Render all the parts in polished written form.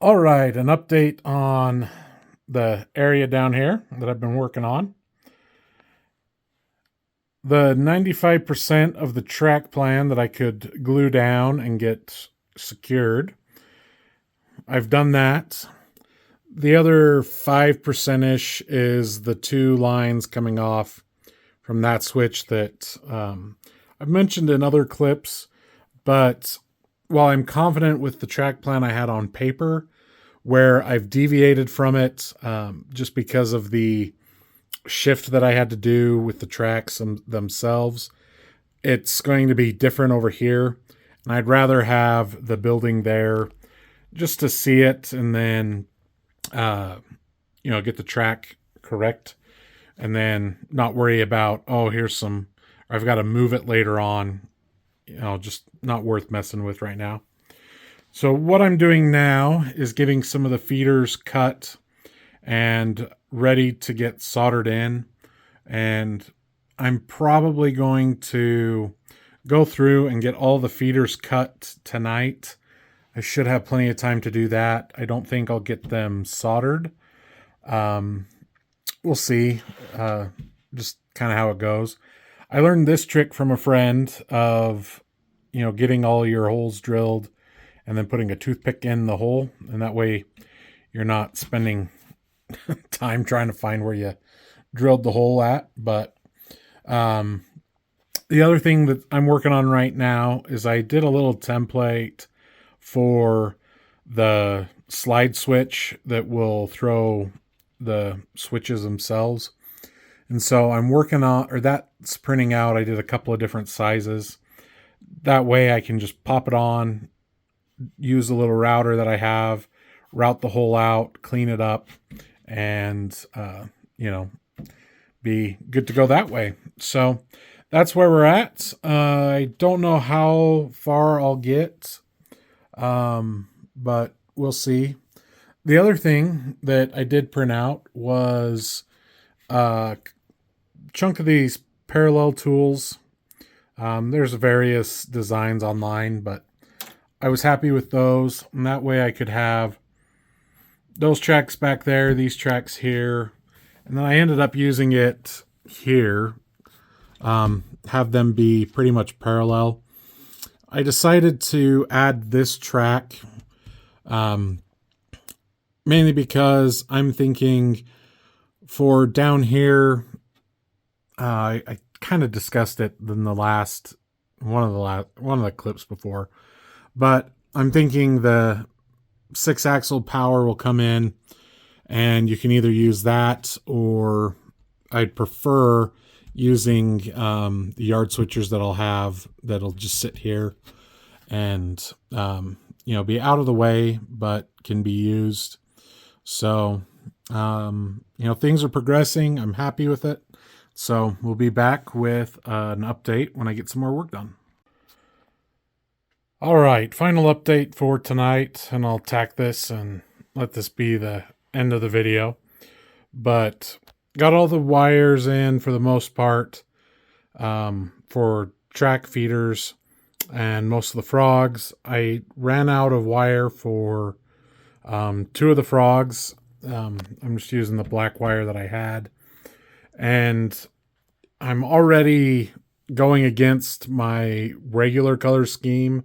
All right, an update on the area down here that I've been working on. The 95% of the track plan that I could glue down and get secured, I've done that. The other 5% ish is the two lines coming off from that switch that I've mentioned in other clips. But while I'm confident with the track plan I had on paper, where I've deviated from it just because of the shift that I had to do with the tracks themselves, it's going to be different over here. And I'd rather have the building there just to see it and then, uh, get the track correct and then not worry about, oh, here's some, or I've got to move it later on. Just not worth messing with right now. So what I'm doing now is getting some of the feeders cut and ready to get soldered in. And I'm probably going to go through and get all the feeders cut tonight. I should have plenty of time to do that. I don't think I'll get them soldered. We'll see. Just kind of how it goes. I learned this trick from a friend of, getting all your holes drilled and then putting a toothpick in the hole. And that way you're not spending time trying to find where you drilled the hole at. But the other thing that I'm working on right now is I did a little template for the slide switch that will throw the switches themselves. And so I'm working on, or that's printing out. I did a couple of different sizes. That way I can just pop it on, use a little router that I have, route the hole out, clean it up, and, be good to go that way. So that's where we're at. I don't know how far I'll get, but we'll see. The other thing that I did print out was a chunk of these parallel tools. There's various designs online, but I was happy with those. And that way I could have those tracks back there, these tracks here. And then I ended up using it here, have them be pretty much parallel. I decided to add this track mainly because I'm thinking for down here, I kind of discussed it in the last one of the clips before, but I'm thinking the 6-axle power will come in and you can either use that, or I'd prefer using the yard switchers that I'll have that'll just sit here and be out of the way but can be used. So things are progressing. I'm happy with it. So we'll be back with an update when I get some more work done. All right, final update for tonight, and I'll tack this and let this be the end of the video. But got all the wires in for the most part for track feeders and most of the frogs. I ran out of wire for two of the frogs. I'm just using the black wire that I had. And I'm already going against my regular color scheme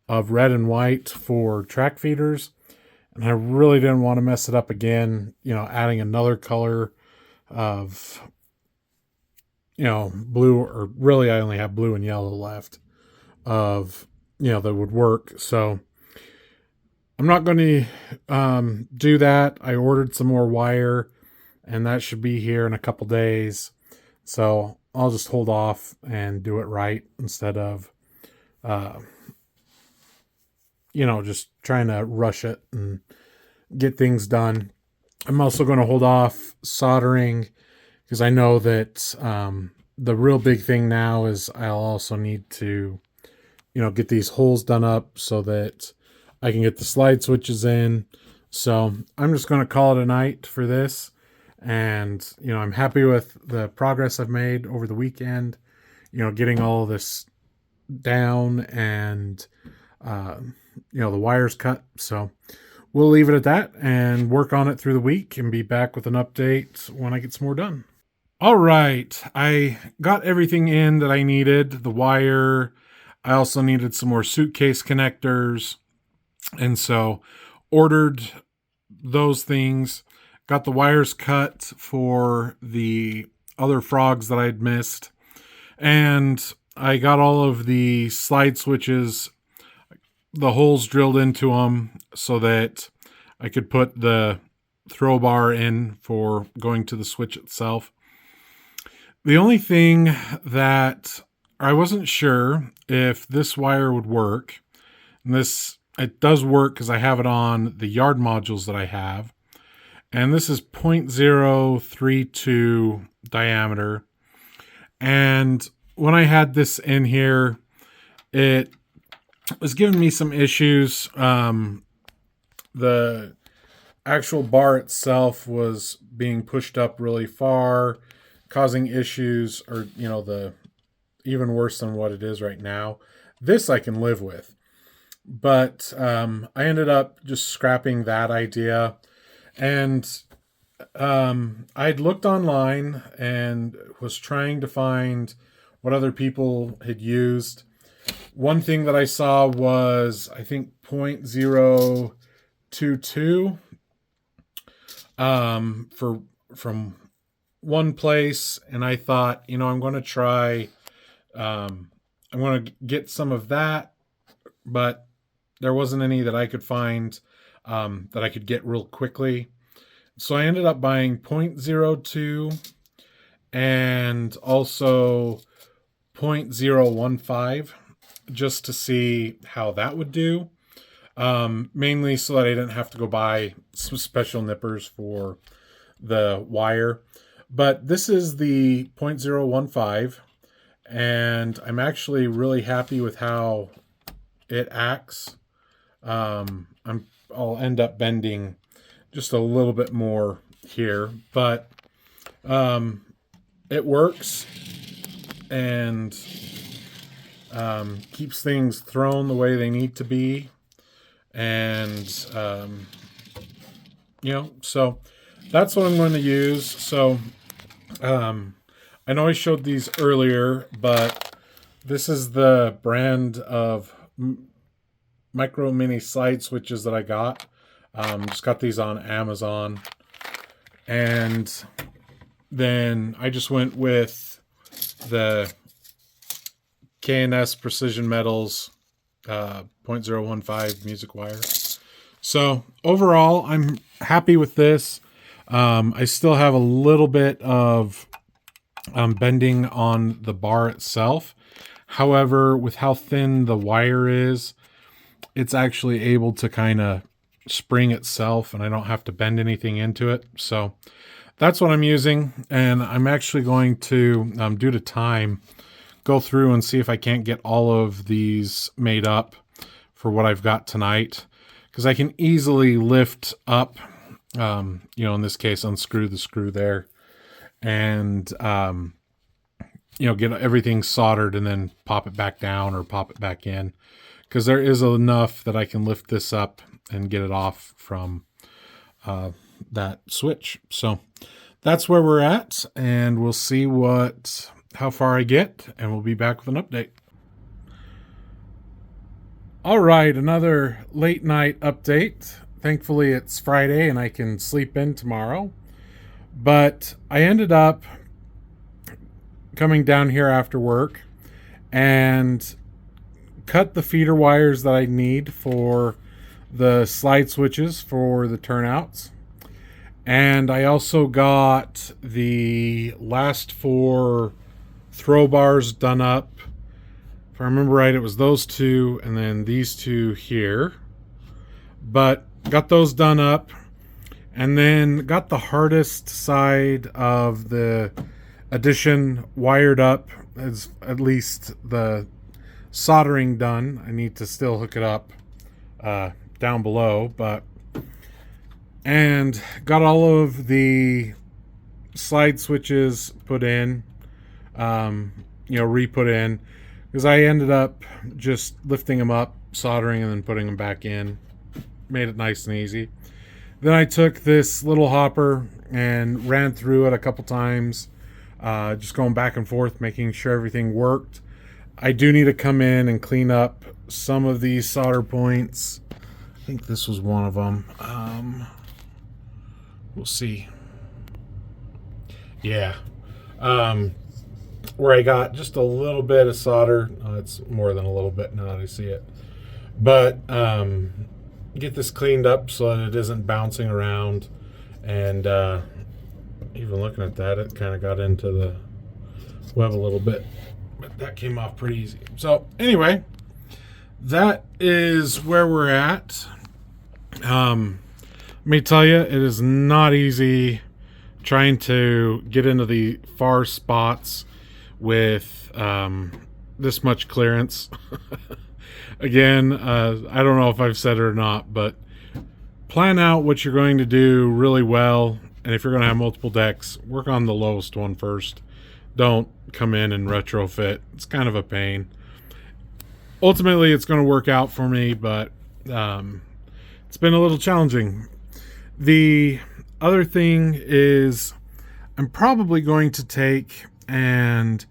of red and white for track feeders. And I really didn't want to mess it up again, adding another color of, blue, or really I only have blue and yellow left of, that would work. So I'm not going to do that. I ordered some more wire and that should be here in a couple days. So I'll just hold off and do it right instead of, just trying to rush it and get things done. I'm also going to hold off soldering because I know that the real big thing now is I'll also need to, get these holes done up so that I can get the slide switches in. So I'm just going to call it a night for this. And, I'm happy with the progress I've made over the weekend, getting all of this down and, the wires cut. So we'll leave it at that and work on it through the week and be back with an update when I get some more done. All right, I got everything in that I needed, the wire. I also needed some more suitcase connectors, and so ordered those things, got the wires cut for the other frogs that I'd missed, and I got all of the slide switches, the holes drilled into them so that I could put the throw bar in for going to the switch itself. The only thing that I wasn't sure if this wire would work, and it does work because I have it on the yard modules that I have, and this is 0.032 diameter. And when I had this in here, it was giving me some issues. The actual bar itself was being pushed up really far, causing issues, or the even worse than what it is right now. This I can live with, but I ended up just scrapping that idea. And I'd looked online and was trying to find what other people had used. One thing that I saw was, I think, 0.022 from one place, and I thought, I'm going to try, I'm going to get some of that, but there wasn't any that I could find that I could get real quickly. So I ended up buying 0.02 and also 0.015 just to see how that would do. Mainly so that I didn't have to go buy some special nippers for the wire. But this is the 0.015, and I'm actually really happy with how it acts. I'll end up bending just a little bit more here, but it works and keeps things thrown the way they need to be. And, so that's what I'm going to use. So, I know I showed these earlier, but this is the brand of micro mini slide switches that I got. Just got these on Amazon. And then I just went with the K&S Precision Metals 0.015 music wire. So overall, I'm happy with this. I still have a little bit of bending on the bar itself. However, with how thin the wire is, it's actually able to kind of spring itself, and I don't have to bend anything into it. So that's what I'm using, and I'm actually going to, due to time, go through and see if I can't get all of these made up for what I've got tonight, because I can easily lift up, in this case, unscrew the screw there, and get everything soldered and then pop it back down or pop it back in, because there is enough that I can lift this up and get it off from that switch. So that's where we're at, and we'll see how far I get, and we'll be back with an update. All right, another late night update. Thankfully, it's Friday and I can sleep in tomorrow. But I ended up coming down here after work and cut the feeder wires that I need for the slide switches for the turnouts. And I also got the last 4 throw bars done up. If I remember right, it was those 2 and then these 2 here. But got those done up, and then got the hardest side of the addition wired up, as at least the soldering done. I need to still hook it up down below, and got all of the slide switches put in, re-put in, because I ended up just lifting them up, soldering, and then putting them back in. made it nice and easy. Then I took this little hopper and ran through it a couple times, just going back and forth, making sure everything worked. I do need to come in and clean up some of these solder points. I think this was one of them. We'll see. Yeah. Where I got just a little bit of solder. It's more than a little bit now that I see it. But get this cleaned up so that it isn't bouncing around. And even looking at that, it kind of got into the web a little bit. But that came off pretty easy. So anyway, that is where we're at. Let me tell you, it is not easy trying to get into the far spots with this much clearance. Again, I don't know if I've said it or not, but plan out what you're going to do really well. And if you're going to have multiple decks, work on the lowest one first. Don't come in and retrofit. It's kind of a pain. Ultimately, it's going to work out for me, but it's been a little challenging. The other thing is I'm probably going to take and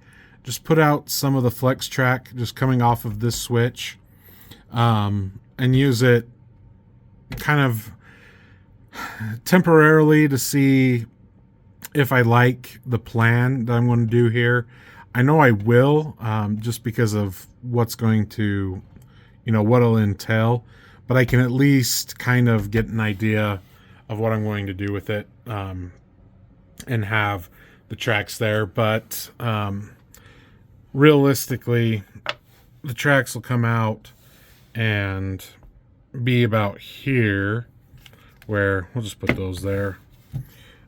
just put out some of the flex track just coming off of this switch, and use it kind of temporarily to see if I like the plan that I'm going to do here. I know I will, just because of what's going to, what it'll entail, but I can at least kind of get an idea of what I'm going to do with it, and have the tracks there. But realistically, the tracks will come out and be about here, where we'll just put those there.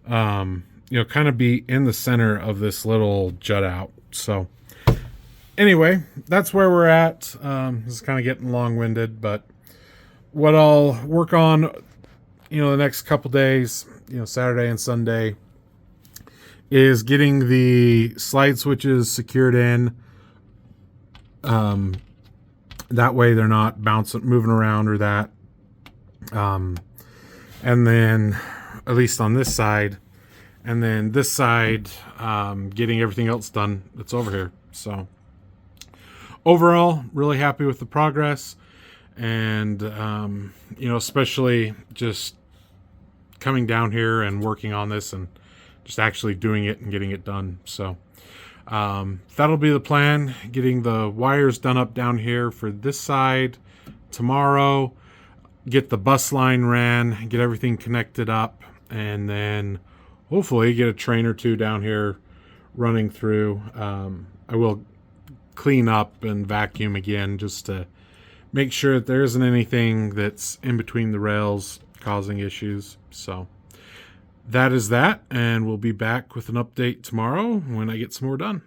Kind of be in the center of this little jut out. So anyway, that's where we're at. This is kind of getting long-winded, but what I'll work on, the next couple days, Saturday and Sunday, is getting the slide switches secured in. That way they're not moving around or that. And then, at least on this side, and then this side, getting everything else done that's over here. So overall, really happy with the progress, and especially just coming down here and working on this and just actually doing it and getting it done. So that'll be the plan, getting the wires done up down here for this side tomorrow, get the bus line ran, get everything connected up, and then hopefully get a train or two down here running through. I will clean up and vacuum again just to make sure that there isn't anything that's in between the rails causing issues. So that is that, and we'll be back with an update tomorrow when I get some more done.